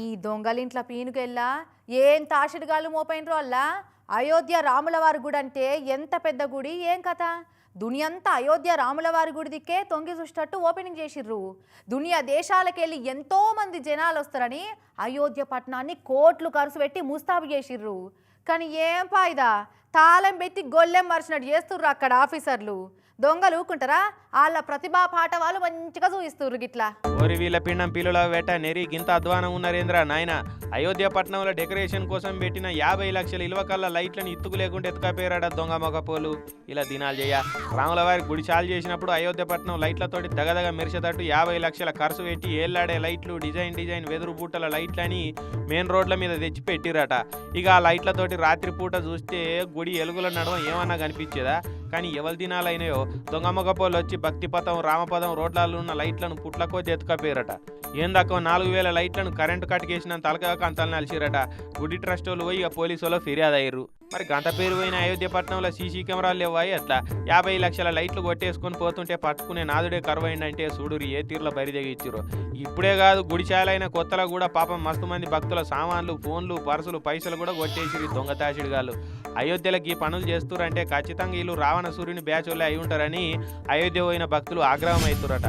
ఈ దొంగలింట్ల పీనుకెళ్ళా ఏం తాషిడిగాళ్ళు మోపైనరో అల్లా అయోధ్య రాములవారి గుడి అంటే ఎంత పెద్ద గుడి ఏం కథ దునియంతా అయోధ్య రాములవారి గుడి దిక్కే తొంగి చూసేటట్టు ఓపెనింగ్ చేసిర్రు. దునియా దేశాలకెళ్ళి ఎంతో మంది జనాలు వస్తారని అయోధ్య పట్టణాన్ని కోట్లు ఖర్చు పెట్టి ముస్తాబు చేసిర్రు. కానీ ఏం ఫాయిదా, తాళం పెట్టి గొల్లెం మరిచినట్టు చేస్తుర్రు అక్కడ ఆఫీసర్లు. దొంగలు ఊకుంటారా? వాళ్ళ ప్రతిభా పాఠవాలు మంచిగా చూపిస్తుర్రు గిట్లా. ఓరి వీళ్ళ పిండం పిల్లుల వేట నెరి గింత అధ్వానం ఉన్నారేంద్ర నాయన. అయోధ్య పట్టణంలో డెకరేషన్ కోసం పెట్టిన 50 లక్షల ఇలువ కల్లా లైట్లను ఇత్తుకు లేకుండా ఎత్తుకపోయారట దొంగ మొగపోలు. ఇలా దినాలు చేయ రాముల వారి గుడి చాలు చేసినప్పుడు అయోధ్య పట్టణం లైట్లతోటి దగదగ మెరిసేటట్టు 50 లక్షల ఖర్చు పెట్టి ఏళ్లాడే లైట్లు డిజైన్ వెదురు బూటల లైట్లని మెయిన్ రోడ్ల మీద తెచ్చి పెట్టిరట. ఇక ఆ లైట్లతోటి రాత్రి పూట చూస్తే గుడి ఎలుగుల నడవ ఏమన్నా కనిపించేదా? కానీ ఎవరి దినాలైనాయో దొంగ మొగపోలు వచ్చి భక్తిపథం రామపదం రోడ్లలో ఉన్న లైట్లను పుట్లకో ఎత్తుకపోయారట. ఏందక్కో 4000 లైట్లను కరెంటు కట్టుకేసినంత తలకాక అంతలు నలిసిరట. గుడి ట్రస్ట్ వాళ్ళు పోయి పోలీసు వాళ్ళు ఫిర్యాదు అయ్యారు. మరి గంట పేరు పోయిన అయోధ్య పట్టణంలో సీసీ కెమెరాలు లేవాయి. అట్లా 50 లక్షల లైట్లు కొట్టేసుకొని పోతుంటే పట్టుకునే నాదుడే కరువైందంటే చూడురు ఏ తీరులో బరిదెగిచ్చిరు. ఇప్పుడే కాదు గుడిచాలైన కొత్తలో కూడా పాపం మస్తు మంది భక్తుల సామాన్లు ఫోన్లు పర్సులు పైసలు కూడా కొట్టేసిరు దొంగ తాసిడిగాళ్ళు. అయోధ్యలకి ఈ పనులు చేస్తురంటే ఖచ్చితంగా వీళ్ళు రావణ సూర్యుని బ్యాచ్ వాళ్ళే అయి ఉంటారని అయోధ్య పోయిన భక్తులు ఆగ్రహం అవుతురట.